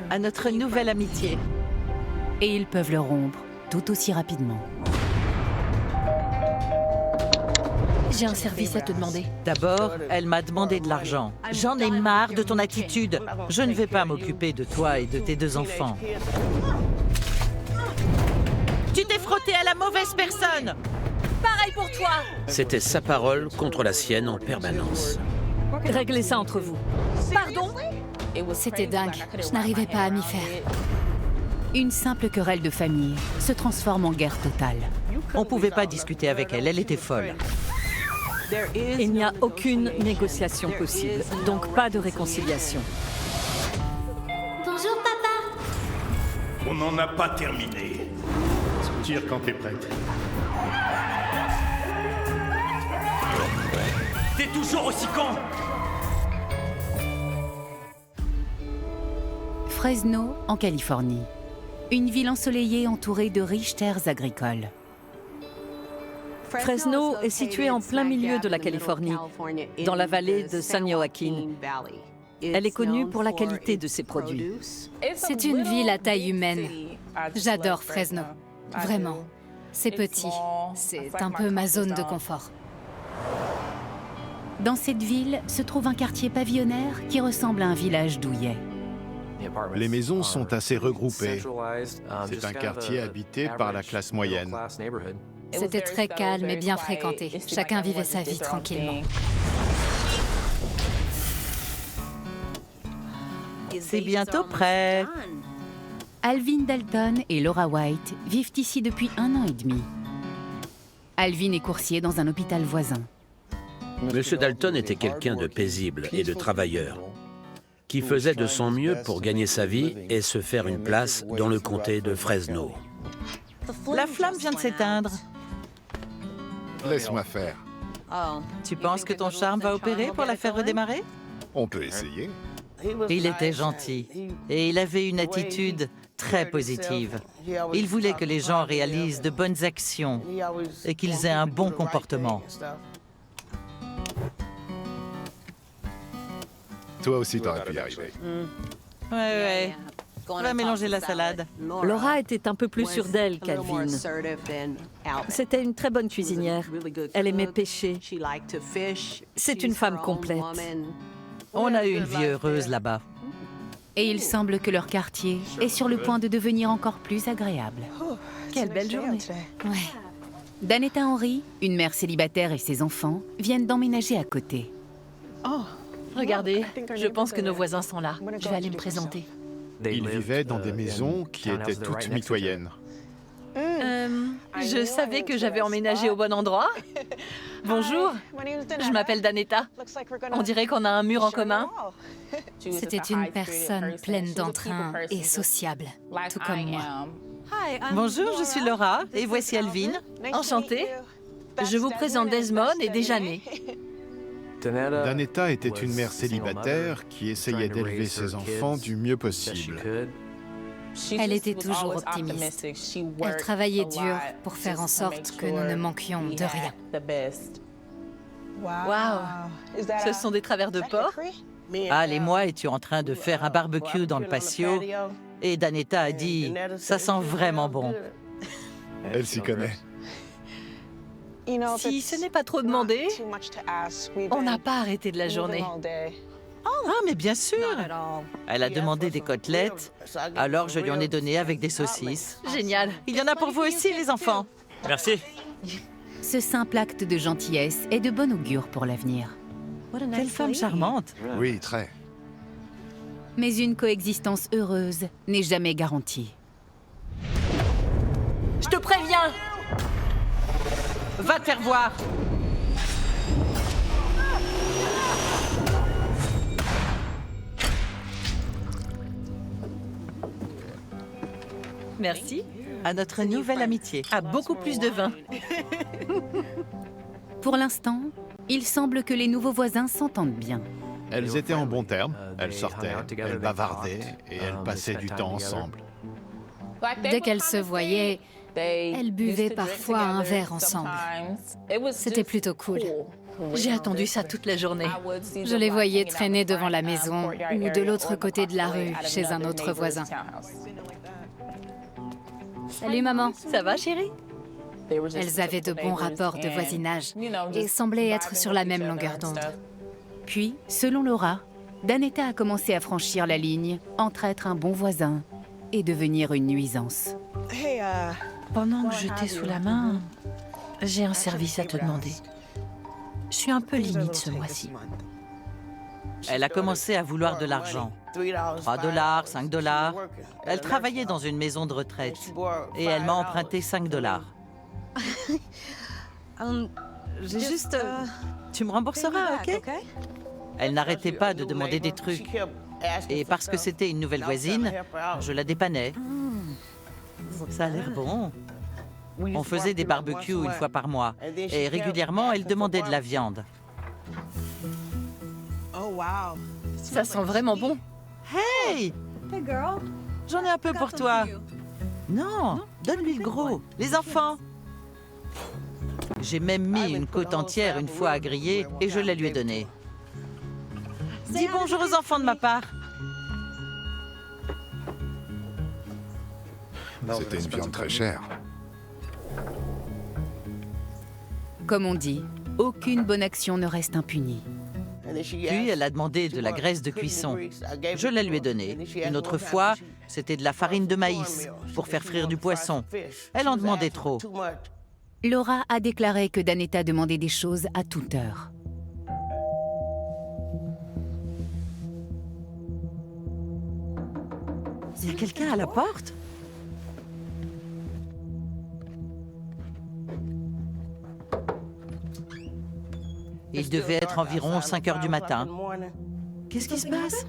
à notre nouvelle amitié. Et ils peuvent le rompre tout aussi rapidement. J'ai un service à te demander. D'abord, elle m'a demandé de l'argent. J'en ai marre de ton attitude. Je ne vais pas m'occuper de toi et de tes 2 enfants. Tu t'es frotté à la mauvaise personne! Pareil pour toi. C'était sa parole contre la sienne en permanence. Réglez ça entre vous. Pardon? C'était dingue. Je n'arrivais pas à m'y faire. Une simple querelle de famille se transforme en guerre totale. On pouvait pas discuter avec elle, elle était folle. Il n'y a aucune négociation possible, donc pas de réconciliation. Bonjour, papa. On n'en a pas terminé. Tire quand t'es prête. T'es toujours aussi con! Fresno, en Californie. Une ville ensoleillée entourée de riches terres agricoles. Fresno est située en plein milieu de la Californie, dans la vallée de San Joaquin. Elle est connue pour la qualité de ses produits. C'est une ville à taille humaine. J'adore Fresno. Vraiment. C'est petit. C'est un peu ma zone de confort. Dans cette ville se trouve un quartier pavillonnaire qui ressemble à un village douillet. Les maisons sont assez regroupées. C'est un quartier habité par la classe moyenne. C'était très calme et bien fréquenté. Chacun vivait sa vie tranquillement. C'est bientôt prêt. Alvin Dalton et Laura White vivent ici depuis 1 an et demi. Alvin est coursier dans un hôpital voisin. Monsieur Dalton était quelqu'un de paisible et de travailleur, qui faisait de son mieux pour gagner sa vie et se faire une place dans le comté de Fresno. La flamme vient de s'éteindre. Laisse-moi faire. Tu penses que ton charme va opérer pour la faire redémarrer? On peut essayer. Il était gentil et il avait une attitude très positive. Il voulait que les gens réalisent de bonnes actions et qu'ils aient un bon comportement. Toi aussi, t'aurais pu y arriver. Ouais. On va mélanger la salade. Laura était un peu plus sûre d'elle qu'Alvin. C'était une très bonne cuisinière. Elle aimait pêcher. C'est une femme complète. On a eu une vie heureuse là-bas. Et il semble que leur quartier est sur le point de devenir encore plus agréable. Quelle belle journée. Ouais. Danetta Henry, une mère célibataire et ses enfants, viennent d'emménager à côté. Regardez, je pense que nos voisins sont là. Je vais aller me présenter. Ils vivaient dans des maisons qui étaient toutes mitoyennes. Je savais que j'avais emménagé au bon endroit. Bonjour, je m'appelle Danetta. On dirait qu'on a un mur en commun. C'était une personne pleine d'entrain et sociable, tout comme moi. Bonjour, je suis Laura et voici Alvin. Enchantée. Je vous présente Desmond et Déjeuner. Danetta était une mère célibataire qui essayait d'élever ses enfants du mieux possible. Elle était toujours optimiste. Elle travaillait dur pour faire en sorte que nous ne manquions de rien. Waouh, ce sont des travers de porc? Al et moi étions en train de faire un barbecue dans le patio et Danetta a dit « Ça sent vraiment bon ». Elle s'y connaît. Si ce n'est pas trop demandé, on n'a pas arrêté de la journée. Ah, mais bien sûr! Elle a demandé des côtelettes, alors je lui en ai donné avec des saucisses. Génial. Il y en a pour vous aussi, les enfants. Merci. Ce simple acte de gentillesse est de bon augure pour l'avenir. Quelle femme charmante! Oui, très. Mais une coexistence heureuse n'est jamais garantie. Je te préviens. Va te faire voir! Merci. À notre nouvelle amitié. À beaucoup plus de vin. Pour l'instant, il semble que les nouveaux voisins s'entendent bien. Elles étaient en bons termes. Elles sortaient, elles bavardaient et elles passaient du temps ensemble. Dès qu'elles se voyaient, elles buvaient parfois un verre ensemble. C'était plutôt cool. J'ai attendu ça toute la journée. Je les voyais traîner devant la maison ou de l'autre côté de la rue, chez un autre voisin. Salut maman. Ça va, chérie? Elles avaient de bons rapports de voisinage et semblaient être sur la même longueur d'onde. Puis, selon Laura, Danetta a commencé à franchir la ligne entre être un bon voisin et devenir une nuisance. Pendant que je t'ai sous la main, j'ai un service à te demander. Je suis un peu limite ce mois-ci. Elle a commencé à vouloir de l'argent. 3 $, 5 $. Elle travaillait dans une maison de retraite et elle m'a emprunté 5 $. J'ai juste... Tu me rembourseras, ok? Elle n'arrêtait pas de demander des trucs. Et parce que c'était une nouvelle voisine, je la dépannais. Ça a l'air bon. On faisait des barbecues une fois par mois. Et régulièrement, elle demandait de la viande. Ça sent vraiment bon. Hey! J'en ai un peu pour toi. Non, donne-lui le gros. Les enfants. J'ai même mis une côte entière une fois à griller et je la lui ai donnée. Dis bonjour aux enfants de ma part. C'était une viande très chère. Comme on dit, aucune bonne action ne reste impunie. Puis elle a demandé de la graisse de cuisson. Je la lui ai donnée. Une autre fois, c'était de la farine de maïs pour faire frire du poisson. Elle en demandait trop. Laura a déclaré que Danetta demandait des choses à toute heure. Il y a quelqu'un à la porte? Il devait être environ 5 heures du matin. Qu'est-ce qui se passe?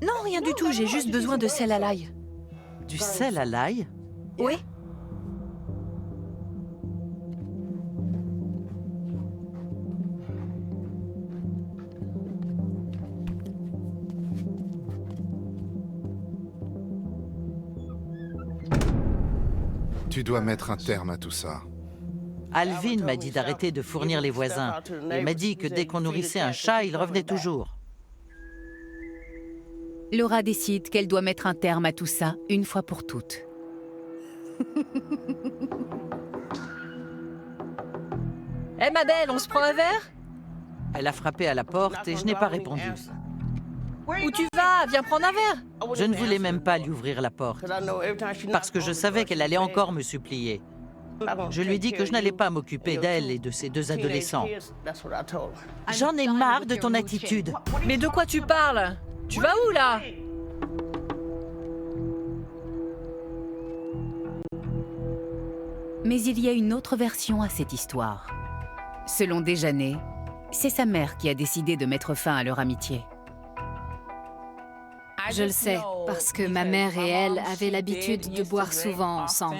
Non, rien du tout, j'ai juste besoin de sel à l'ail. Du sel à l'ail? Oui. Tu dois mettre un terme à tout ça. Alvin m'a dit d'arrêter de fournir les voisins. Il m'a dit que dès qu'on nourrissait un chat, il revenait toujours. Laura décide qu'elle doit mettre un terme à tout ça une fois pour toutes. Hé ma belle, on se prend un verre? Elle a frappé à la porte et je n'ai pas répondu. Où tu vas? Viens prendre un verre. Je ne voulais même pas lui ouvrir la porte, parce que je savais qu'elle allait encore me supplier. Je lui ai dit que je n'allais pas m'occuper d'elle et de ses 2 adolescents. J'en ai marre de ton attitude. Mais de quoi tu parles? Tu vas où là? Mais il y a une autre version à cette histoire. Selon Desjanais, c'est sa mère qui a décidé de mettre fin à leur amitié. Je le sais, parce que ma mère et elle avaient l'habitude de boire souvent ensemble.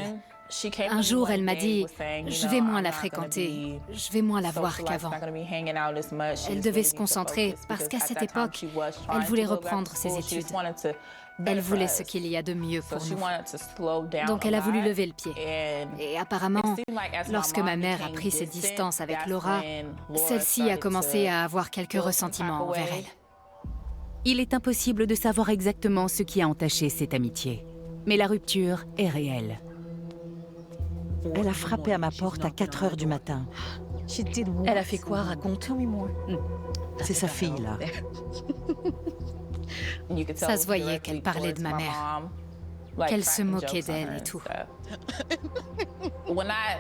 Un jour, elle m'a dit « Je vais moins la fréquenter, je vais moins la voir qu'avant. » Elle devait se concentrer parce qu'à cette époque, elle voulait reprendre ses études. Elle voulait ce qu'il y a de mieux pour nous. Donc elle a voulu lever le pied. Et apparemment, lorsque ma mère a pris ses distances avec Laura, celle-ci a commencé à avoir quelques ressentiments envers elle. Il est impossible de savoir exactement ce qui a entaché cette amitié. Mais la rupture est réelle. Elle a frappé à ma porte à 4 heures du matin. Elle a fait quoi? Raconte. C'est sa fille, là. Ça se voyait qu'elle parlait de ma mère, qu'elle se moquait d'elle et tout.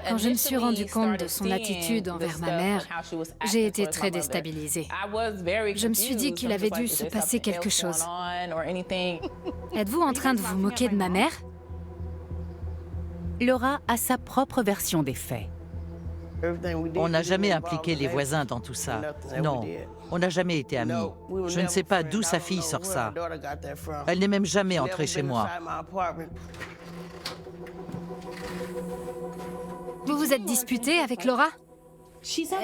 Quand je me suis rendu compte de son attitude envers ma mère, j'ai été très déstabilisée. Je me suis dit qu'il avait dû se passer quelque chose. Êtes-vous en train de vous moquer de ma mère? Laura a sa propre version des faits. On n'a jamais impliqué les voisins dans tout ça. Non, on n'a jamais été amis. Je ne sais pas d'où sa fille sort ça. Elle n'est même jamais entrée chez moi. Vous vous êtes disputé avec Laura?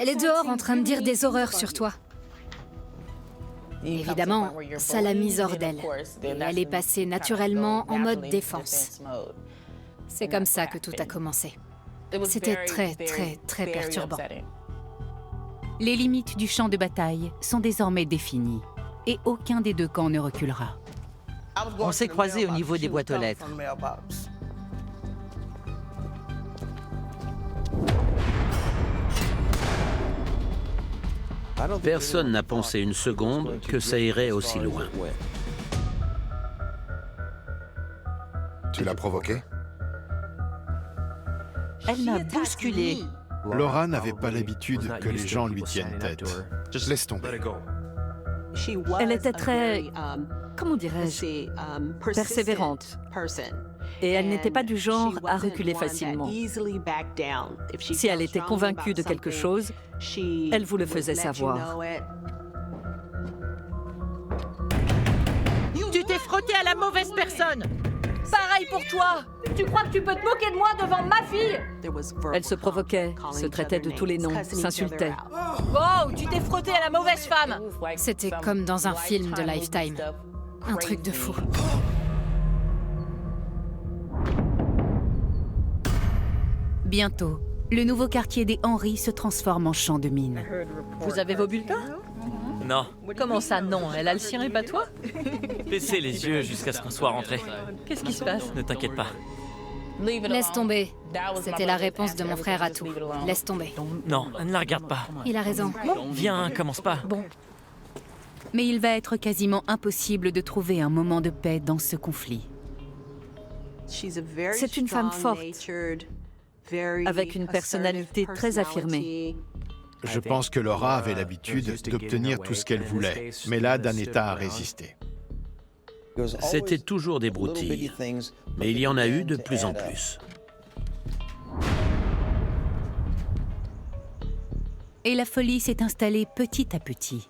Elle est dehors en train de dire des horreurs sur toi. Évidemment, ça l'a mise hors d'elle. Et elle est passée naturellement en mode défense. C'est comme ça que tout a commencé. C'était très, très, très perturbant. Les limites du champ de bataille sont désormais définies et aucun des deux camps ne reculera. On s'est croisés au niveau des boîtes aux lettres. Personne n'a pensé une seconde que ça irait aussi loin. Tu l'as provoqué? Elle m'a bousculé. Laura n'avait pas l'habitude que les gens lui tiennent tête. Laisse tomber. Elle était très, comment dirais-je, persévérante. Et elle n'était pas du genre à reculer facilement. Si elle était convaincue de quelque chose, elle vous le faisait savoir. Tu t'es frotté à la mauvaise personne. Pareil pour toi! Tu crois que tu peux te moquer de moi devant ma fille? Elle se provoquait, se traitait de tous les noms, s'insultait. Oh, tu t'es frotté à la mauvaise femme! C'était comme dans un film de Lifetime. Un truc de fou. Bientôt, le nouveau quartier des Henry se transforme en champ de mines. Vous avez vos bulletins? Non. Comment ça, non? Elle a le sien et pas toi? Baissez les yeux jusqu'à ce qu'on soit rentré. Qu'est-ce qui se passe? Ne t'inquiète pas. Laisse tomber. C'était la réponse de mon frère à tout. Laisse tomber. Non, ne la regarde pas. Il a raison. Viens, commence pas. Mais il va être quasiment impossible de trouver un moment de paix dans ce conflit. C'est une femme forte, avec une personnalité très affirmée. Je pense que Laura avait l'habitude d'obtenir tout ce qu'elle voulait, mais là, Danetta a résisté. C'était toujours des broutilles, mais il y en a eu de plus en plus. Et la folie s'est installée petit à petit.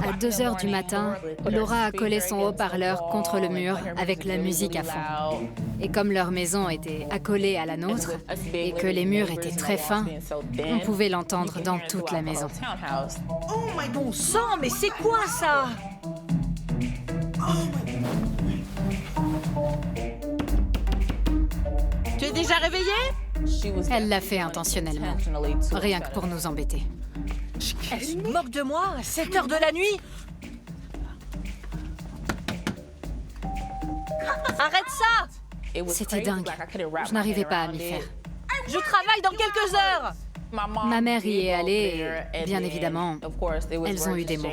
À 2 heures du matin, Laura a collé son haut-parleur contre le mur avec la musique à fond. Et comme leur maison était accolée à la nôtre et que les murs étaient très fins, on pouvait l'entendre dans toute la maison. Bon sang, mais c'est quoi ça? Tu es déjà réveillée? Elle l'a fait intentionnellement, rien que pour nous embêter. Elle se moque de moi à 7 heures de la nuit? Arrête ça! C'était dingue. Je n'arrivais pas à m'y faire. Je travaille dans quelques heures! Ma mère y est allée et, bien évidemment, elles ont eu des mots.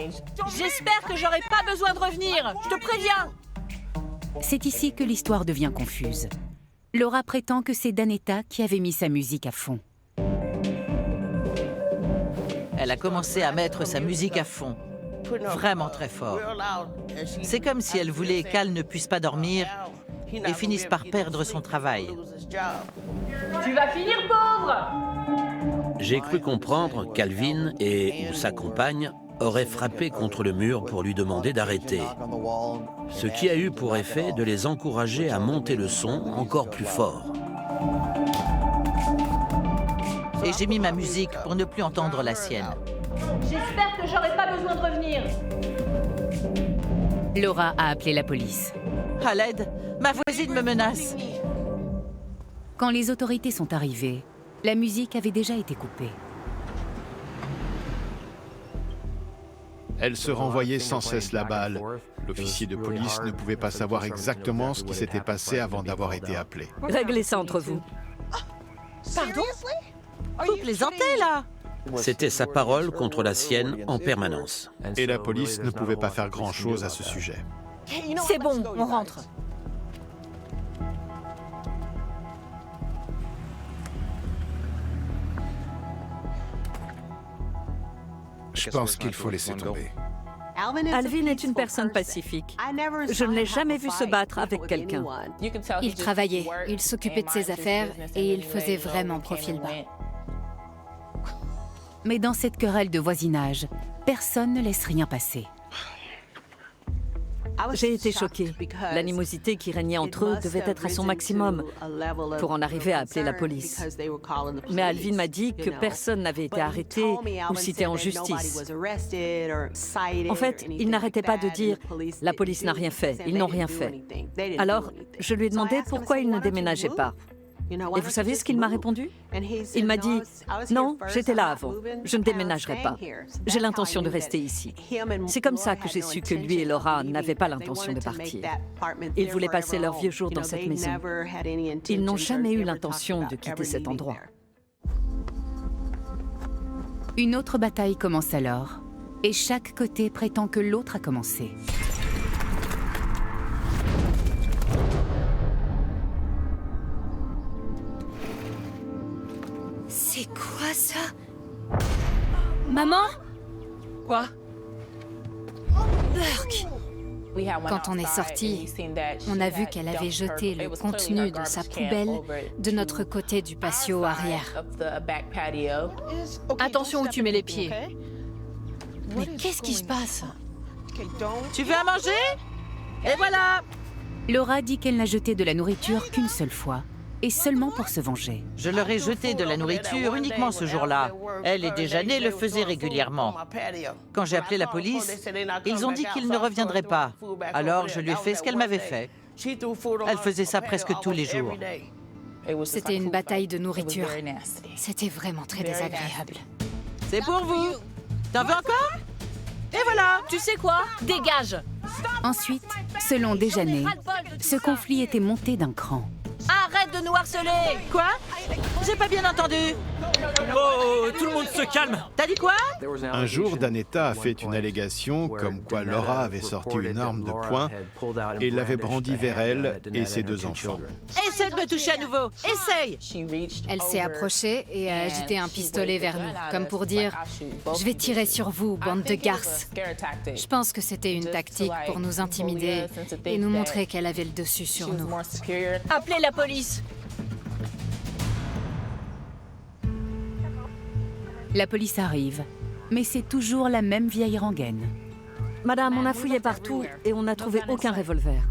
J'espère que j'aurai pas besoin de revenir, je te préviens! C'est ici que l'histoire devient confuse. Laura prétend que c'est Danetta qui avait mis sa musique à fond. Elle a commencé à mettre sa musique à fond, vraiment très fort. C'est comme si elle voulait qu'Al ne puisse pas dormir et finisse par perdre son travail. Tu vas finir pauvre! J'ai cru comprendre qu'Alvin et ou sa compagne auraient frappé contre le mur pour lui demander d'arrêter, ce qui a eu pour effet de les encourager à monter le son encore plus fort. Et j'ai mis ma musique pour ne plus entendre la sienne. J'espère que j'aurai pas besoin de revenir. Laura a appelé la police. À l'aide, ma voisine me menace. Quand les autorités sont arrivées, la musique avait déjà été coupée. Elle se renvoyait sans cesse la balle. L'officier de police ne pouvait pas savoir exactement ce qui s'était passé avant d'avoir été appelé. Réglez ça entre vous. Pardon? Vous plaisantez, là? C'était sa parole contre la sienne en permanence. Et la police ne pouvait pas faire grand-chose à ce sujet. C'est bon, on rentre. Je pense qu'il faut laisser tomber. Alvin est une personne pacifique. Je ne l'ai jamais vu se battre avec quelqu'un. Il travaillait, il s'occupait de ses affaires et il faisait vraiment profil bas. Mais dans cette querelle de voisinage, personne ne laisse rien passer. J'ai été choquée. L'animosité qui régnait entre eux devait être à son maximum pour en arriver à appeler la police. Mais Alvin m'a dit que personne n'avait été arrêté ou cité en justice. En fait, il n'arrêtait pas de dire « la police n'a rien fait, ils n'ont rien fait ». Alors, je lui ai demandé pourquoi il ne déménageait pas. Et vous savez ce qu'il m'a répondu? Il m'a dit « Non, j'étais là avant. Je ne déménagerai pas. J'ai l'intention de rester ici. » C'est comme ça que j'ai su que lui et Laura n'avaient pas l'intention de partir. Ils voulaient passer leurs vieux jours dans cette maison. Ils n'ont jamais eu l'intention de quitter cet endroit. Une autre bataille commence alors, et chaque côté prétend que l'autre a commencé. C'est quoi ça? Maman? Quoi? Burke! Quand on est sorti, on a vu qu'elle avait jeté le contenu de sa poubelle de notre côté du patio arrière. Attention où tu mets les pieds. Mais qu'est-ce qui se passe? Tu veux à manger? Et voilà! Laura dit qu'elle n'a jeté de la nourriture qu'une seule fois, et seulement pour se venger. Je leur ai jeté de la nourriture uniquement ce jour-là. Elle et Déjeuner le faisaient régulièrement. Quand j'ai appelé la police, ils ont dit qu'ils ne reviendraient pas. Alors je lui ai fait ce qu'elle m'avait fait. Elle faisait ça presque tous les jours. C'était une bataille de nourriture. C'était vraiment très désagréable. C'est pour vous. T'en veux encore? Et voilà! Tu sais quoi? Dégage! Ensuite, selon Déjeuner, ce conflit était monté d'un cran. Arrête de nous harceler! Quoi? J'ai pas bien entendu. Oh, tout le monde se calme! T'as dit quoi? Un jour, Danetta a fait une allégation comme quoi Laura avait sorti une arme de poing et l'avait brandie vers elle et ses deux enfants. Essaie de me toucher à nouveau. Essaye! Elle s'est approchée et a agité un pistolet vers nous, comme pour dire « Je vais tirer sur vous, bande de garces ». Je pense que c'était une tactique pour nous intimider et nous montrer qu'elle avait le dessus sur nous. Appelez la police! La police arrive, mais c'est toujours la même vieille rengaine. Madame, on a fouillé partout et on n'a trouvé aucun revolver.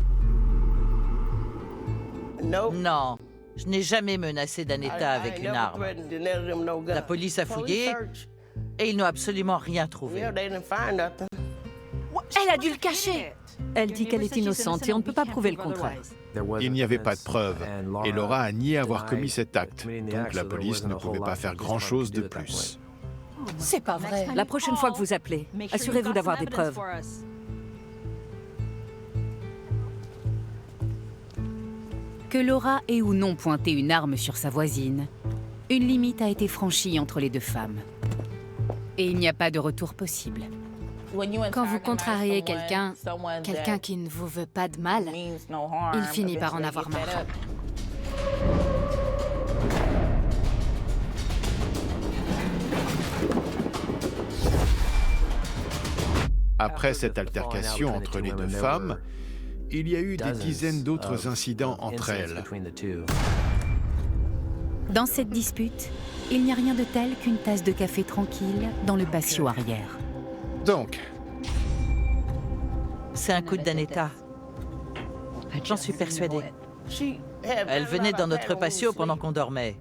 Non, je n'ai jamais menacé Danetta avec une arme. La police a fouillé et ils n'ont absolument rien trouvé. Elle a dû le cacher! Elle dit qu'elle est innocente et on ne peut pas prouver le contraire. Il n'y avait pas de preuves et Laura a nié avoir commis cet acte. Donc la police ne pouvait pas faire grand-chose de plus. C'est pas vrai. La prochaine fois que vous appelez, assurez-vous d'avoir des preuves. Que Laura ait ou non pointé une arme sur sa voisine, une limite a été franchie entre les deux femmes. Et il n'y a pas de retour possible. Quand vous contrariez quelqu'un qui ne vous veut pas de mal, il finit par en avoir marre. Après cette altercation entre les deux femmes, il y a eu des dizaines d'autres incidents entre elles. Dans cette dispute, il n'y a rien de tel qu'une tasse de café tranquille dans le patio arrière. Donc, C'est un coup de Danetta. J'en suis persuadée. Elle venait dans notre patio pendant qu'on dormait.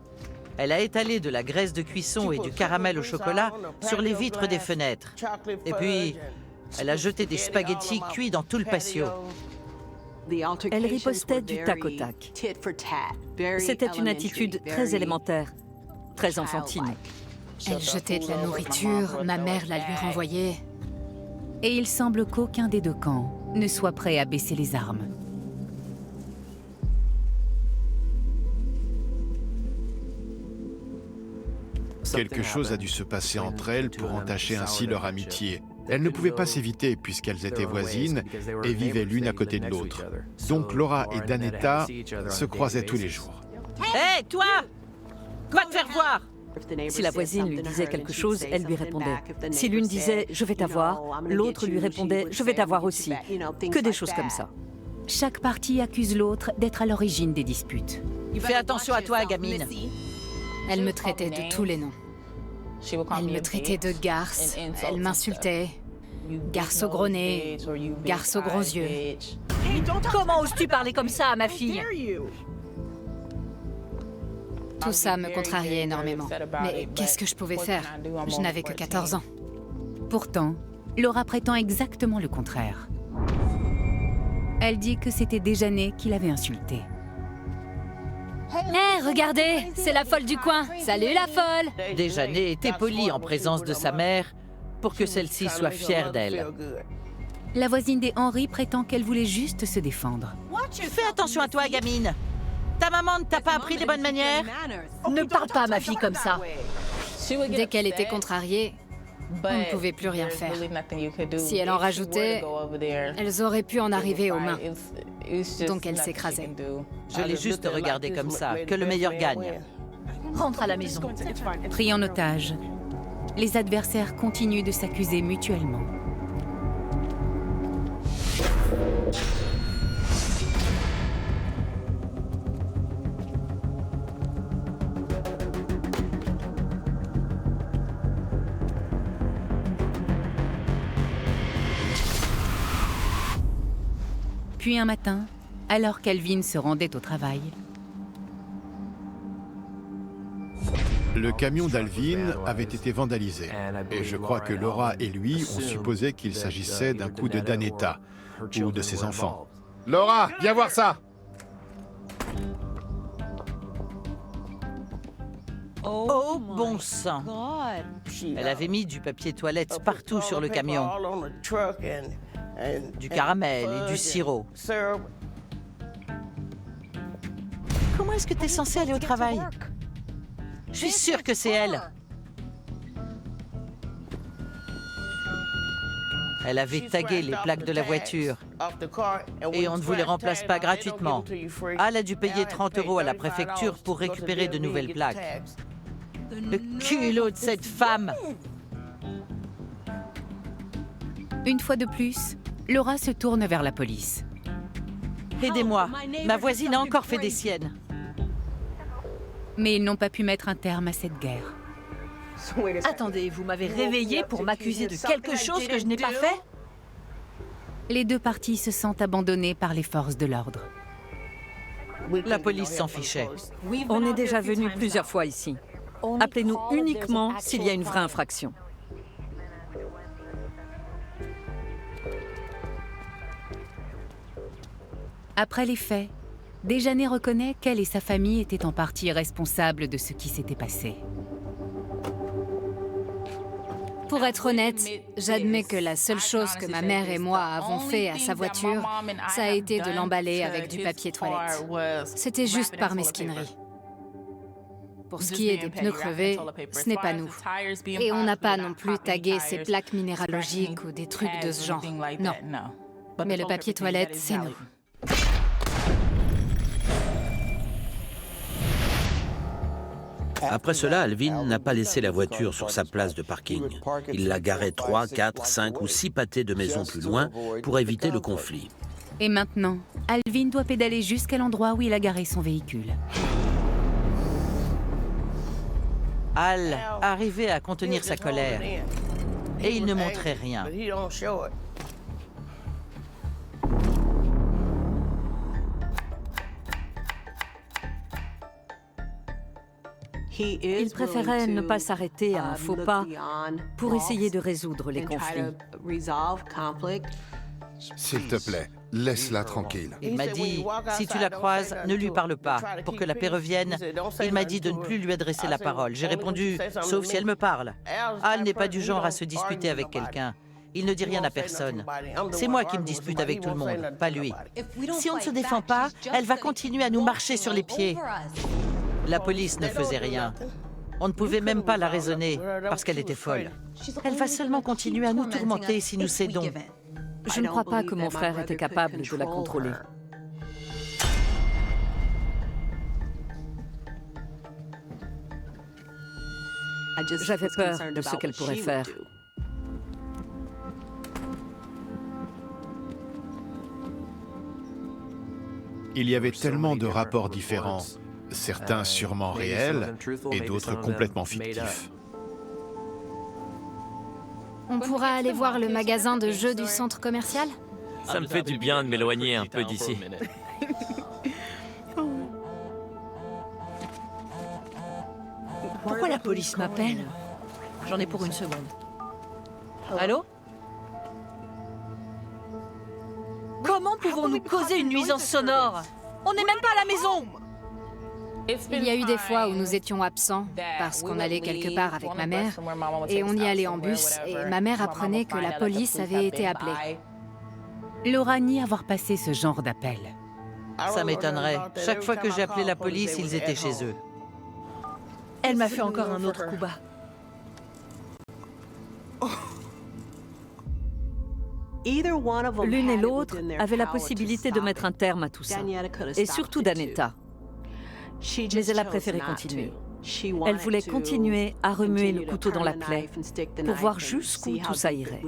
Elle a étalé de la graisse de cuisson et du caramel au chocolat sur les vitres des fenêtres. Et puis, elle a jeté des spaghettis cuits dans tout le patio. Elle ripostait du tac au tac. C'était une attitude très élémentaire, très enfantine. Elle jetait de la nourriture, ma mère la lui renvoyait. Et il semble qu'aucun des deux camps ne soit prêt à baisser les armes. quelque chose a dû se passer entre elles pour entacher ainsi leur amitié. Elles ne pouvaient pas s'éviter puisqu'elles étaient voisines et vivaient l'une à côté de l'autre. Donc Laura et Danetta se croisaient tous les jours. Hé, toi! Va te faire voir! Si la voisine lui disait quelque chose, elle lui répondait. Si l'une disait « je vais t'avoir », l'autre lui répondait « je vais t'avoir aussi ». Que des choses comme ça. Chaque partie accuse l'autre d'être à l'origine des disputes. Fais attention à toi, gamine. Elle me traitait de tous les noms. Elle me traitait de garce, elle m'insultait. garce au gros nez, garce aux gros yeux. Comment oses-tu parler comme ça à ma fille? Tout ça me contrariait énormément. Mais qu'est-ce que je pouvais faire? Je n'avais que 14 ans. Pourtant, Laura prétend exactement le contraire. Elle dit que c'était Desjanais qui l'avait insultée. Hé, regardez, c'est la folle du coin. Salut la folle! Desjanais était poli en présence de sa mère pour que celle-ci soit fière d'elle. La voisine des Henry prétend qu'elle voulait juste se défendre. Fais attention à toi, gamine. Ta maman ne t'a pas appris les bonnes manières? Ne parle pas à ma fille comme ça. Dès qu'elle était contrariée, on ne pouvait plus rien faire. Si elle en rajoutait, elles auraient pu en arriver aux mains. Donc elle s'écrasait. Je l'ai juste regardé comme ça, que le meilleur gagne. Rentre à la maison. Pris en otage, les adversaires continuent de s'accuser mutuellement. Puis un matin, alors qu'Alvin se rendait au travail, le camion d'Alvin avait été vandalisé. Et je crois que Laura et lui ont supposé qu'il s'agissait d'un coup de Danetta ou de ses enfants. Laura, viens voir ça! Oh bon sang! Elle avait mis du papier toilette partout sur le camion. Du caramel et du sirop. Comment est-ce que t'es censé aller au travail? Je suis sûre que c'est elle. Elle avait tagué les plaques de la voiture. Et on ne vous les remplace pas gratuitement. Al a dû payer 30 € à la préfecture pour récupérer de nouvelles plaques. Le culot de cette femme! une fois de plus, Laura se tourne vers la police. Aidez-moi, ma voisine a encore fait des siennes. Mais ils n'ont pas pu mettre un terme à cette guerre. Attendez, vous m'avez réveillée pour m'accuser de quelque chose que je n'ai pas fait? Les deux parties se sentent abandonnées par les forces de l'ordre. La police s'en fichait. On est déjà venu plusieurs fois ici. Appelez-nous uniquement s'il y a une vraie infraction. Après les faits, Desjanais reconnaît qu'elle et sa famille étaient en partie responsables de ce qui s'était passé. Pour être honnête, j'admets que la seule chose que ma mère et moi avons fait à sa voiture, ça a été de l'emballer avec du papier toilette. C'était juste par mesquinerie. Pour ce qui est des pneus crevés, ce n'est pas nous. Et on n'a pas non plus tagué ces plaques minéralogiques ou des trucs de ce genre. Non. Mais le papier toilette, c'est nous. Après cela, Alvin n'a pas laissé la voiture sur sa place de parking. Il la garait 3, 4, 5 ou 6 pâtés de maisons plus loin pour éviter le conflit. Et maintenant, Alvin doit pédaler jusqu'à l'endroit où il a garé son véhicule. Al arrivait à contenir sa colère. Et il ne montrait rien. Il préférait ne pas s'arrêter à un faux pas pour essayer de résoudre les conflits. S'il te plaît, laisse-la tranquille. Il m'a dit, si tu la croises, ne lui parle pas. Pour que la paix revienne, il m'a dit de ne plus lui adresser la parole. J'ai répondu, sauf si elle me parle. Al n'est pas du genre à se disputer avec quelqu'un. Il ne dit rien à personne. C'est moi qui me dispute avec tout le monde, pas lui. Si on ne se défend pas, elle va continuer à nous marcher sur les pieds. La police ne faisait rien. On ne pouvait même pas la raisonner, parce qu'elle était folle. Elle va seulement continuer à nous tourmenter si nous cédons. Je ne crois pas que mon frère était capable de la contrôler. J'avais peur de ce qu'elle pourrait faire. Il y avait tellement de rapports différents, certains sûrement réels et d'autres complètement fictifs. On pourra aller voir le magasin de jeux du centre commercial? Ça me fait du bien de m'éloigner un peu d'ici. Pourquoi la police m'appelle? J'en ai pour une seconde. Allô? Comment pouvons-nous causer une nuisance sonore? On n'est même pas à la maison! Il y a eu des fois où nous étions absents parce qu'on allait quelque part avec ma mère et on y allait en bus et ma mère apprenait que la police avait été appelée. Laura nie avoir passé ce genre d'appel. Ça m'étonnerait. Chaque fois que j'ai appelé la police, ils étaient chez eux. Elle m'a fait encore un autre coup bas. L'une et l'autre avaient la possibilité de mettre un terme à tout ça, et surtout Danetta. Mais elle a préféré continuer. Elle voulait continuer à remuer le couteau dans la plaie pour voir jusqu'où tout ça irait.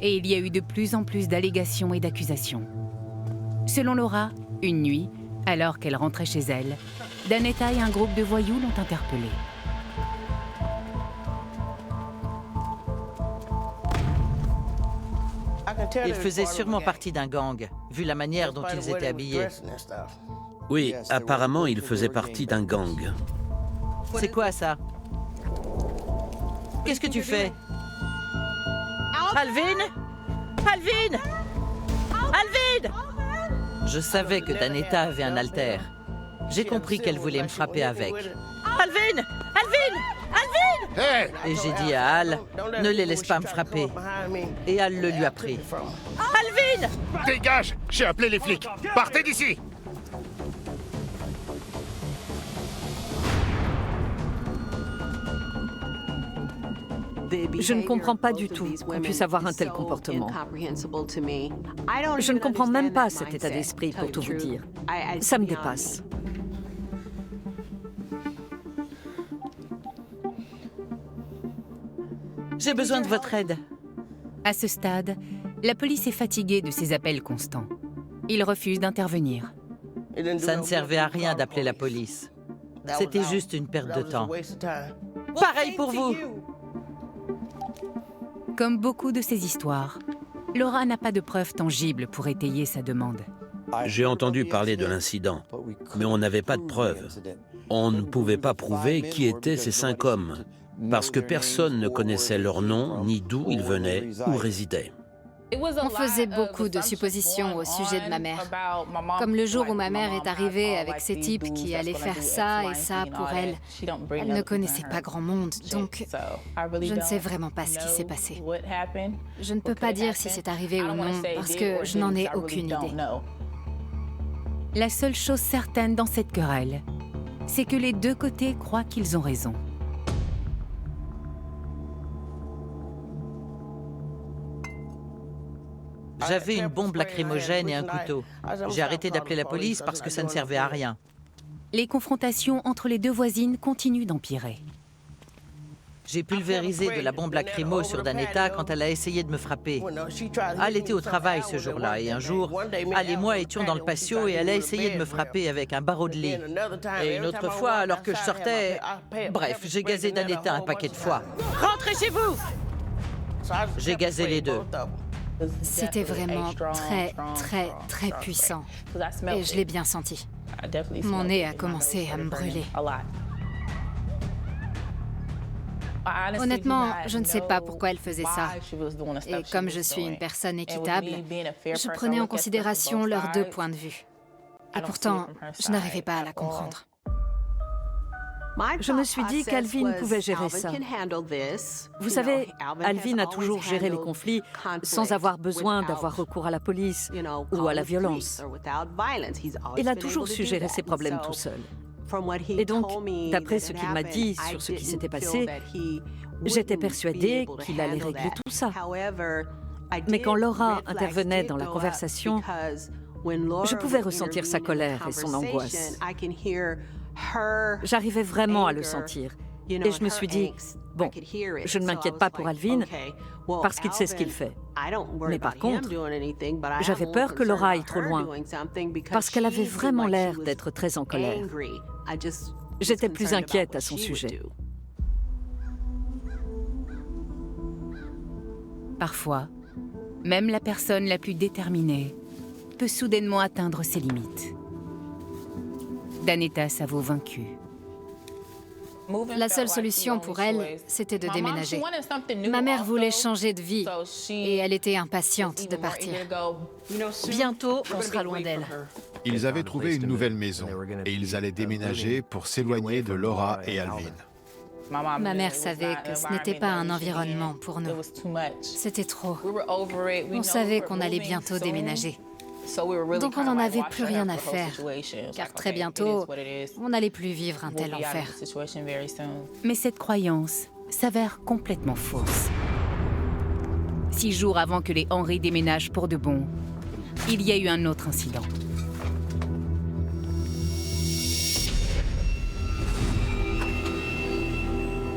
Et il y a eu de plus en plus d'allégations et d'accusations. Selon Laura, une nuit, alors qu'elle rentrait chez elle, Danetta et un groupe de voyous l'ont interpellée. Ils faisaient sûrement partie d'un gang, vu la manière dont ils étaient habillés. Oui, apparemment, il faisait partie d'un gang. C'est quoi ça? Qu'est-ce que tu fais? Alvin? Alvin? Alvin! Je savais que Danetta avait un haltère. J'ai compris qu'elle voulait me frapper avec. Alvin! Alvin! Alvin! Hé! Et j'ai dit à Al, ne les laisse pas me frapper. Et Al le lui a pris. Alvin! Dégage! J'ai appelé les flics! Partez d'ici! Je ne comprends pas du tout qu'on puisse avoir un tel comportement. Je ne comprends même pas cet état d'esprit, pour tout vous dire. Ça me dépasse. J'ai besoin de votre aide. À ce stade, la police est fatiguée de ces appels constants. Ils refusent d'intervenir. Ça ne servait à rien d'appeler la police. C'était juste une perte de temps. Pareil pour vous. Comme beaucoup de ces histoires, Laura n'a pas de preuves tangibles pour étayer sa demande. J'ai entendu parler de l'incident, mais on n'avait pas de preuves. On ne pouvait pas prouver qui étaient ces 5 hommes, parce que personne ne connaissait leur nom, ni d'où ils venaient ou résidaient. On faisait beaucoup de suppositions au sujet de ma mère. Comme le jour où ma mère est arrivée avec ces types qui allaient faire ça et ça pour elle. Elle ne connaissait pas grand monde, donc je ne sais vraiment pas ce qui s'est passé. Je ne peux pas dire si c'est arrivé ou non, parce que je n'en ai aucune idée. La seule chose certaine dans cette querelle, c'est que les deux côtés croient qu'ils ont raison. J'avais une bombe lacrymogène et un couteau. J'ai arrêté d'appeler la police parce que ça ne servait à rien. Les confrontations entre les deux voisines continuent d'empirer. J'ai pulvérisé de la bombe lacrymo sur Danetta quand elle a essayé de me frapper. Al était au travail ce jour-là et un jour, Al et moi étions dans le patio et elle a essayé de me frapper avec un barreau de lit. Et une autre fois, alors que je sortais... Bref, j'ai gazé Danetta un paquet de fois. Rentrez chez vous! J'ai gazé les deux. C'était vraiment très, très, très puissant. Et je l'ai bien senti. Mon nez a commencé à me brûler. Honnêtement, je ne sais pas pourquoi elle faisait ça. Et comme je suis une personne équitable, je prenais en considération leurs deux points de vue. Et pourtant, je n'arrivais pas à la comprendre. Je me suis dit qu'Alvin pouvait gérer ça. Vous savez, Alvin a toujours géré les conflits sans avoir besoin d'avoir recours à la police ou à la violence. Il a toujours su gérer ses problèmes tout seul. Et donc, d'après ce qu'il m'a dit sur ce qui s'était passé, j'étais persuadée qu'il allait régler tout ça. Mais quand Laura intervenait dans la conversation, je pouvais ressentir sa colère et son angoisse. J'arrivais vraiment à le sentir. Et je me suis dit, bon, je ne m'inquiète pas pour Alvin, parce qu'il sait ce qu'il fait. Mais par contre, j'avais peur que Laura aille trop loin, parce qu'elle avait vraiment l'air d'être très en colère. J'étais plus inquiète à son sujet. Parfois, même la personne la plus déterminée peut soudainement atteindre ses limites. Danetta s'avoue vaincue. La seule solution pour elle, c'était de déménager. Ma mère voulait changer de vie et elle était impatiente de partir. Bientôt, on sera loin d'elle. Ils avaient trouvé une nouvelle maison et ils allaient déménager pour s'éloigner de Laura et Alvin. Ma mère savait que ce n'était pas un environnement pour nous. C'était trop. On savait qu'on allait bientôt déménager. Donc on n'en avait plus rien à faire, car très bientôt, on n'allait plus vivre un tel enfer. Mais cette croyance s'avère complètement fausse. 6 jours avant que les Henry déménagent pour de bon, il y a eu un autre incident.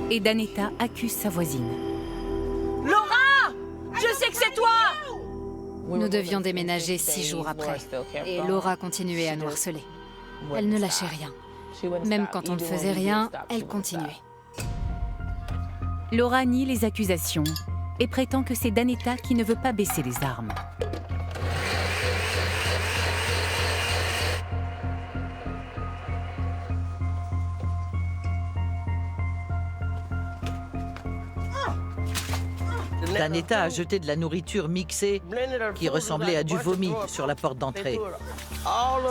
Et Danetta accuse sa voisine. Laura! Je sais que c'est toi! Nous devions déménager 6 jours après, et Laura continuait à nous harceler. Elle ne lâchait rien. Même quand on ne faisait rien, elle continuait. Laura nie les accusations et prétend que c'est Danetta qui ne veut pas baisser les armes. Danetta a jeté de la nourriture mixée qui ressemblait à du vomi sur la porte d'entrée.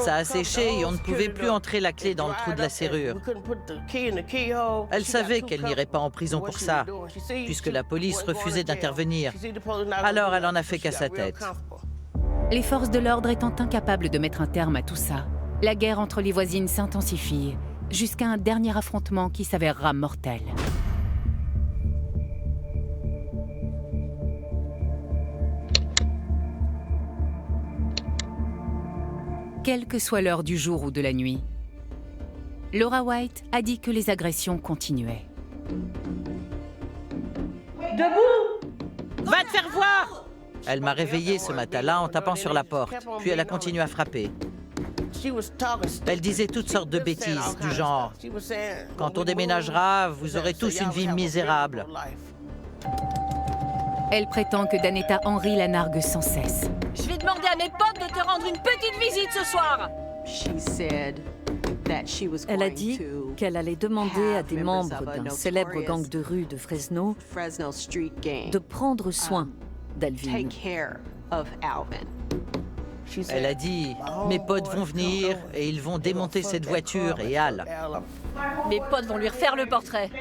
Ça a séché et on ne pouvait plus entrer la clé dans le trou de la serrure. Elle savait qu'elle n'irait pas en prison pour ça, puisque la police refusait d'intervenir. Alors elle en a fait qu'à sa tête. Les forces de l'ordre étant incapables de mettre un terme à tout ça, la guerre entre les voisines s'intensifie, jusqu'à un dernier affrontement qui s'avérera mortel. Quelle que soit l'heure du jour ou de la nuit, Laura White a dit que les agressions continuaient. Debout! Va te faire voir! Elle m'a réveillée ce matin-là en tapant sur la porte, puis elle a continué à frapper. Elle disait toutes sortes de bêtises, du genre « Quand on déménagera, vous aurez tous une vie misérable. » Elle prétend que Danetta Henry la nargue sans cesse. Je vais demander à mes potes de te rendre une petite visite ce soir. Elle a dit qu'elle allait demander à des membres d'un célèbre gang de rue de Fresno de prendre soin d'Alvin. Elle a dit « Mes potes vont venir et ils vont démonter cette voiture et Al. » Mes potes vont lui refaire le portrait.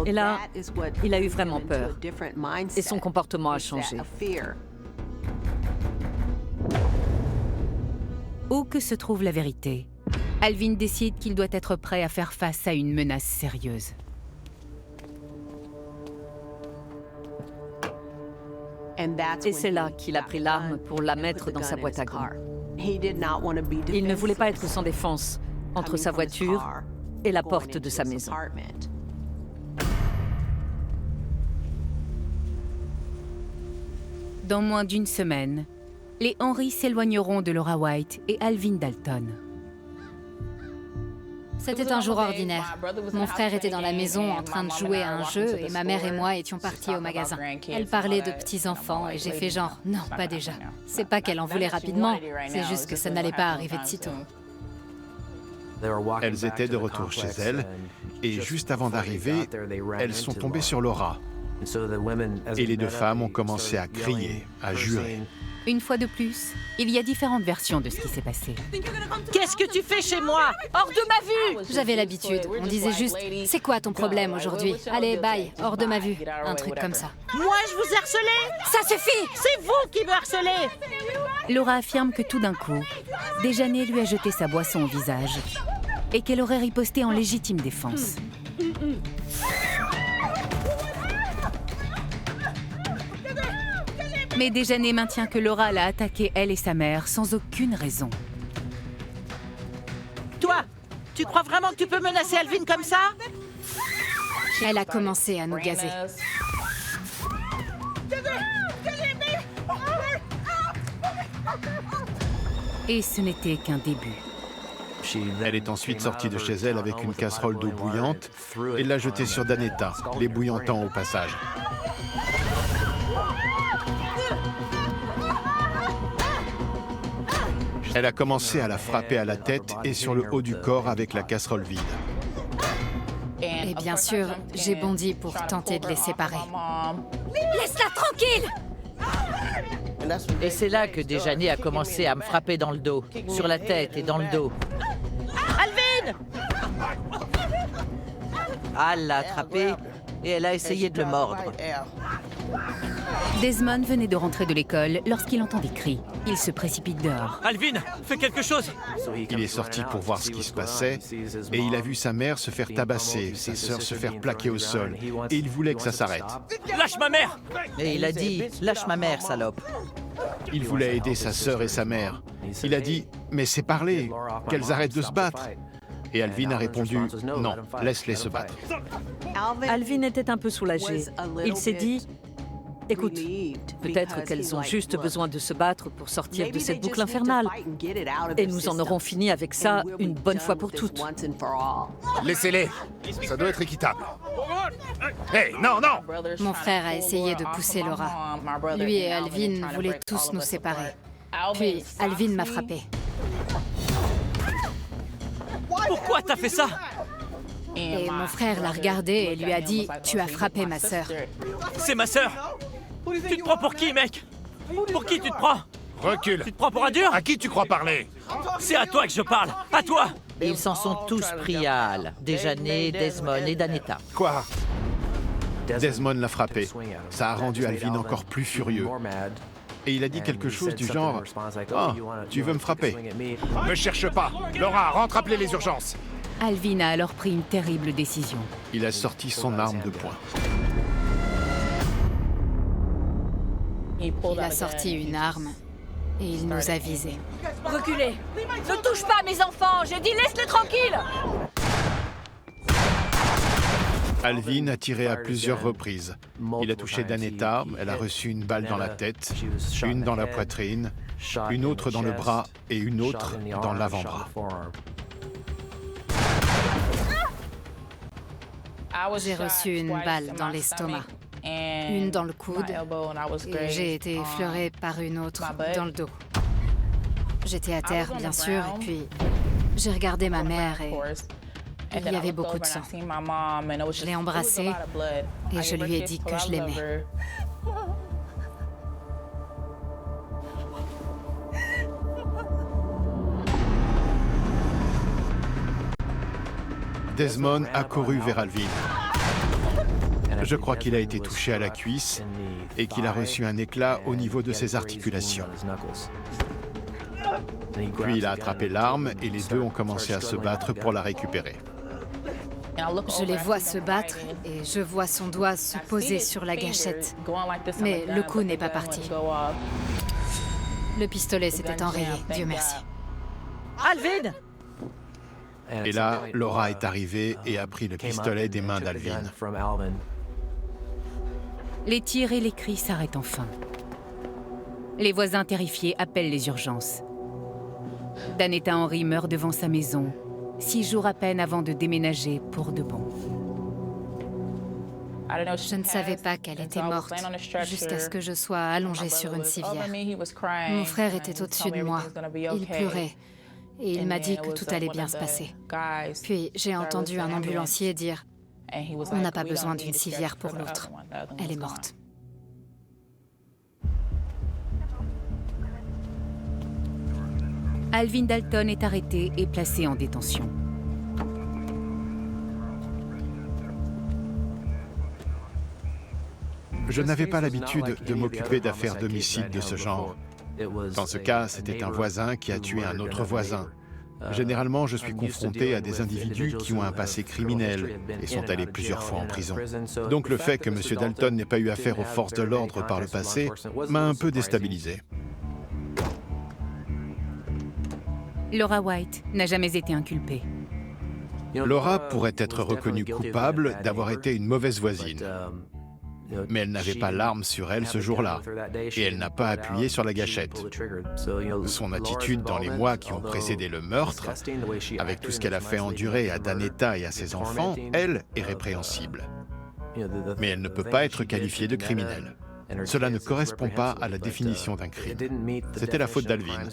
Et là, il a eu vraiment peur. Et son comportement a changé. Où que se trouve la vérité, Alvin décide qu'il doit être prêt à faire face à une menace sérieuse. Et c'est là qu'il a pris l'arme pour la mettre dans sa boîte à gants. Il ne voulait pas être sans défense entre sa voiture et la porte de sa maison. Dans moins d'une semaine, les Henry s'éloigneront de Laura White et Alvin Dalton. C'était un jour ordinaire. Mon frère était dans la maison en train de jouer à un jeu et ma mère et moi étions partis au magasin. Elle parlait de petits-enfants et j'ai fait genre « Non, pas déjà ». C'est pas qu'elle en voulait rapidement, c'est juste que ça n'allait pas arriver de sitôt. Elles étaient de retour chez elles et juste avant d'arriver, elles sont tombées sur Laura. Et les deux femmes ont commencé à crier, à jurer. Une fois de plus, il y a différentes versions de ce qui s'est passé. Qu'est-ce que tu fais chez moi? Hors de ma vue! J'avais l'habitude. On disait juste « C'est quoi ton problème aujourd'hui? Allez, bye, hors de ma vue. » Un truc comme ça. Moi, je vous harcelais? Ça suffit! C'est vous qui me harcelez! Laura affirme que tout d'un coup, Déjeuner lui a jeté sa boisson au visage et qu'elle aurait riposté en légitime défense. Mais Déjeuner maintient que Laura l'a attaqué elle et sa mère sans aucune raison. Toi, tu crois vraiment que tu peux menacer Alvin comme ça? Elle a commencé à nous gazer. Et ce n'était qu'un début. Elle est ensuite sortie de chez elle avec une casserole d'eau bouillante et l'a jetée sur Danetta, l'ébouillantant au passage. Elle a commencé à la frapper à la tête et sur le haut du corps avec la casserole vide. Et bien sûr, j'ai bondi pour tenter de les séparer. Laisse-la tranquille! Et c'est là que Déjeuner a commencé à me frapper dans le dos, sur la tête et dans le dos. Alvin! Al l'a attrapé et elle a essayé de le mordre. Desmond venait de rentrer de l'école lorsqu'il entend des cris. Il se précipite dehors. Alvin, fais quelque chose! Il est sorti pour voir ce qui se passait et il a vu sa mère se faire tabasser, sa sœur se faire plaquer au sol et il voulait que ça s'arrête. Lâche ma mère! Et il a dit « Lâche ma mère, salope !» Il voulait aider sa sœur et sa mère. Il a dit « Mais c'est parler, qu'elles arrêtent de se battre !» Et Alvin a répondu « Non, laisse-les se battre. » Alvin était un peu soulagé. Il s'est dit, écoute, peut-être qu'elles ont juste besoin de se battre pour sortir de cette boucle infernale. Et nous en aurons fini avec ça une bonne fois pour toutes. Laissez-les. Ça doit être équitable. Hé, non, non! Mon frère a essayé de pousser Laura. Lui et Alvin voulaient tous nous séparer. Puis Alvin m'a frappé. Pourquoi t'as fait ça? Et mon frère l'a regardé et lui a dit « Tu as frappé ma sœur. C'est ma sœur! Tu te prends pour qui, mec? Pour qui tu te prends? Recule. Tu te prends pour un dur? À qui tu crois parler? C'est à toi que je parle! À toi! Et ils s'en sont tous pris à Al, Déjeuner, Desmond et Danetta. Quoi? Desmond l'a frappé. Ça a rendu Alvin encore plus furieux. Et il a dit quelque chose du genre « Oh, tu veux me frapper ?» Me cherche pas. Laura, rentre appeler les urgences. Alvin a alors pris une terrible décision. Il a sorti son arme de poing. Il a sorti une arme et il nous a visés. Reculez! Ne touche pas à mes enfants! J'ai dit laisse-les tranquilles! Alvin a tiré à plusieurs reprises. Il a touché Danetta, elle a reçu une balle dans la tête, une dans la poitrine, une autre dans le bras et une autre dans l'avant-bras. J'ai reçu une balle dans l'estomac, une dans le coude et j'ai été effleurée par une autre dans le dos. J'étais à terre, bien sûr, et puis j'ai regardé ma mère et il y avait beaucoup de sang. Je l'ai embrassée et je lui ai dit que je l'aimais. Desmond a couru vers Alvin. Je crois qu'il a été touché à la cuisse et qu'il a reçu un éclat au niveau de ses articulations. Puis il a attrapé l'arme et les deux ont commencé à se battre pour la récupérer. Je les vois se battre et je vois son doigt se poser sur la gâchette. Mais le coup n'est pas parti. Le pistolet s'était enrayé, Dieu merci. Alvin! Et là, Laura est arrivée et a pris le pistolet des mains d'Alvin. Les tirs et les cris s'arrêtent enfin. Les voisins terrifiés appellent les urgences. Danetta Henry meurt devant sa maison, 6 jours à peine avant de déménager pour de bon. Je ne savais pas qu'elle était morte jusqu'à ce que je sois allongée sur une civière. Mon frère était au-dessus de moi. Il pleurait et il m'a dit que tout allait bien se passer. Puis j'ai entendu un ambulancier dire « On n'a pas besoin d'une civière pour l'autre. Elle est morte. » Alvin Dalton est arrêté et placé en détention. Je n'avais pas l'habitude de m'occuper d'affaires d'homicide de ce genre. Dans ce cas, c'était un voisin qui a tué un autre voisin. Généralement, je suis confronté à des individus qui ont un passé criminel et sont allés plusieurs fois en prison. Donc le fait que M. Dalton n'ait pas eu affaire aux forces de l'ordre par le passé m'a un peu déstabilisé. Laura White n'a jamais été inculpée. Laura pourrait être reconnue coupable d'avoir été une mauvaise voisine. Mais elle n'avait pas l'arme sur elle ce jour-là, et elle n'a pas appuyé sur la gâchette. Son attitude dans les mois qui ont précédé le meurtre, avec tout ce qu'elle a fait endurer à Danetta et à ses enfants, elle est répréhensible. Mais elle ne peut pas être qualifiée de criminelle. Cela ne correspond pas à la définition d'un crime. C'était la faute d'Alvin.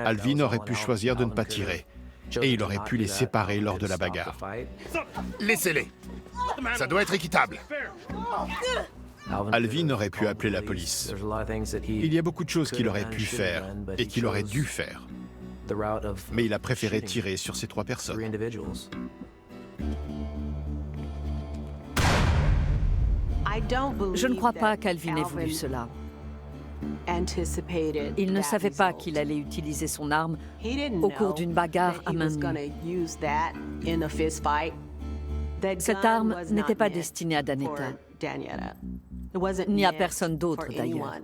Alvin aurait pu choisir de ne pas tirer. Et il aurait pu les séparer lors de la bagarre. Laissez-les. Ça doit être équitable. Alvin aurait pu appeler la police. Il y a beaucoup de choses qu'il aurait pu faire et qu'il aurait dû faire. Mais il a préféré tirer sur ces 3 personnes. Je ne crois pas qu'Alvin ait voulu cela. Il ne savait pas qu'il allait utiliser son arme au cours d'une bagarre à main nue. Cette arme n'était pas destinée à Danetta, ni à personne d'autre d'ailleurs.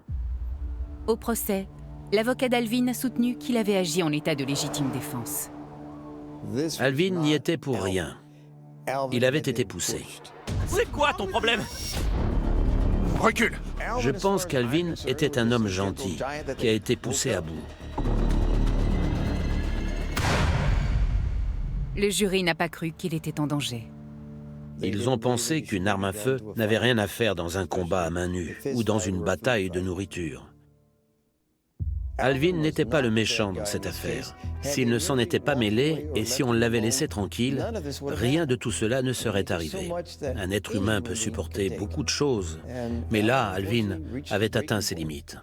Au procès, l'avocat d'Alvin a soutenu qu'il avait agi en état de légitime défense. Alvin n'y était pour rien. Il avait été poussé. C'est quoi ton problème? Recule! Je pense qu'Alvin était un homme gentil qui a été poussé à bout. Le jury n'a pas cru qu'il était en danger. Ils ont pensé qu'une arme à feu n'avait rien à faire dans un combat à main nue ou dans une bataille de nourriture. Alvin n'était pas le méchant dans cette affaire. S'il ne s'en était pas mêlé et si on l'avait laissé tranquille, rien de tout cela ne serait arrivé. Un être humain peut supporter beaucoup de choses, mais là, Alvin avait atteint ses limites.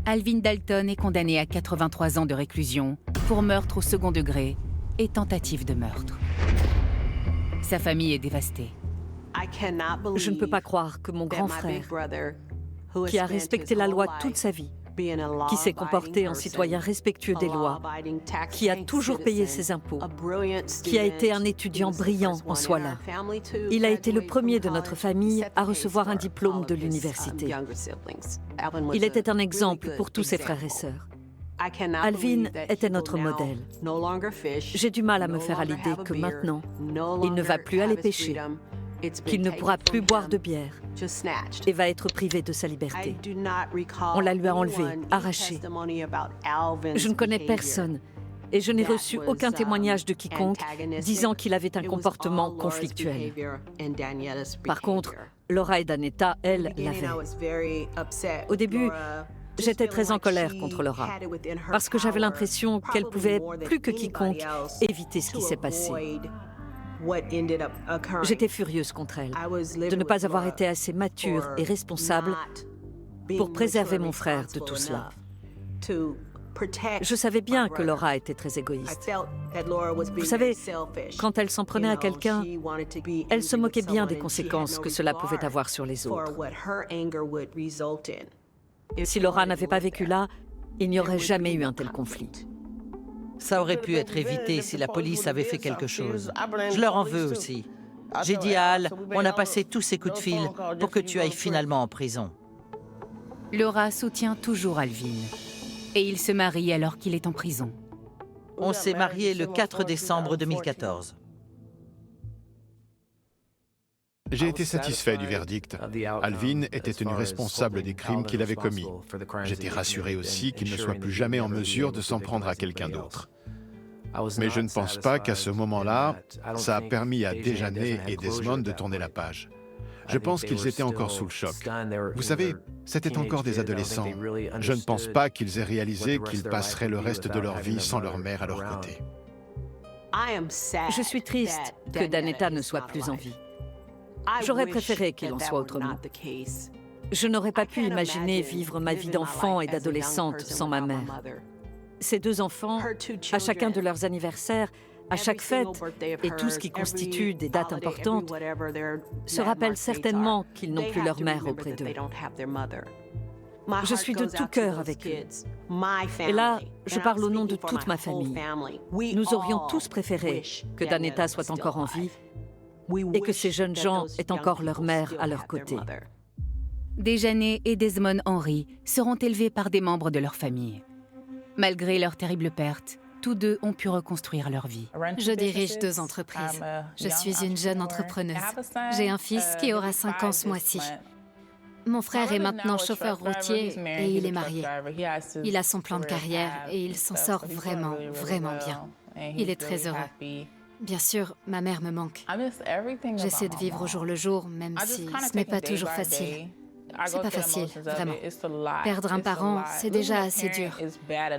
Alvin Dalton est condamné à 83 ans de réclusion pour meurtre au second degré et tentative de meurtre. Sa famille est dévastée. Je ne peux pas croire que mon grand frère, qui a respecté la loi toute sa vie, qui s'est comporté en citoyen respectueux des lois, qui a toujours payé ses impôts, qui a été un étudiant brillant, en soit là. Il a été le premier de notre famille à recevoir un diplôme de l'université. Il était un exemple pour tous ses frères et sœurs. Alvin était notre modèle. J'ai du mal à me faire à l'idée que maintenant, il ne va plus aller pêcher, qu'il ne pourra plus boire de bière et va être privé de sa liberté. On la lui a enlevée, arrachée. Je ne connais personne et je n'ai reçu aucun témoignage de quiconque disant qu'il avait un comportement conflictuel. Par contre, Laura et Danetta, elles, l'avaient. Au début, j'étais très en colère contre Laura, parce que j'avais l'impression qu'elle pouvait, plus que quiconque, éviter ce qui s'est passé. J'étais furieuse contre elle, de ne pas avoir été assez mature et responsable pour préserver mon frère de tout cela. Je savais bien que Laura était très égoïste. Vous savez, quand elle s'en prenait à quelqu'un, elle se moquait bien des conséquences que cela pouvait avoir sur les autres. Si Laura n'avait pas vécu là, il n'y aurait jamais eu un tel conflit. Ça aurait pu être évité si la police avait fait quelque chose. Je leur en veux aussi. J'ai dit à Al, on a passé tous ces coups de fil pour que tu ailles finalement en prison. Laura soutient toujours Alvin. Et il se marie alors qu'il est en prison. On s'est mariés le 4 décembre 2014. J'ai été satisfait du verdict. Alvin était tenu responsable des crimes qu'il avait commis. J'étais rassuré aussi qu'il ne soit plus jamais en mesure de s'en prendre à quelqu'un d'autre. Mais je ne pense pas qu'à ce moment-là, ça a permis à Dejanay et Desmond de tourner la page. Je pense qu'ils étaient encore sous le choc. Vous savez, c'étaient encore des adolescents. Je ne pense pas qu'ils aient réalisé qu'ils passeraient le reste de leur vie sans leur mère à leur côté. Je suis triste que Danetta ne soit plus en vie. J'aurais préféré qu'il en soit autrement. Je n'aurais pas pu imaginer vivre ma vie d'enfant et d'adolescente sans ma mère. Ces 2 enfants, à chacun de leurs anniversaires, à chaque fête, et tout ce qui constitue des dates importantes, se rappellent certainement qu'ils n'ont plus leur mère auprès d'eux. Je suis de tout cœur avec eux. Et là, je parle au nom de toute ma famille. Nous aurions tous préféré que Danetta soit encore en vie et que ces jeunes gens aient encore leur mère à leur côté. Dejanay et Desmond Henry seront élevés par des membres de leur famille. Malgré leur terrible perte, tous 2 ont pu reconstruire leur vie. Je dirige 2 entreprises. Je suis une jeune entrepreneuse. J'ai un fils qui aura 5 ans ce mois-ci. Mon frère est maintenant chauffeur routier et il est marié. Il a son plan de carrière et il s'en sort vraiment, vraiment bien. Il est très heureux. Bien sûr, ma mère me manque. J'essaie de vivre au jour le jour, même si ce n'est pas toujours facile. C'est pas facile, vraiment. Perdre un parent, c'est déjà assez dur,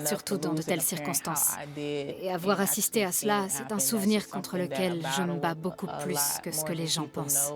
surtout dans de telles circonstances. Et avoir assisté à cela, c'est un souvenir contre lequel je me bats beaucoup plus que ce que les gens pensent.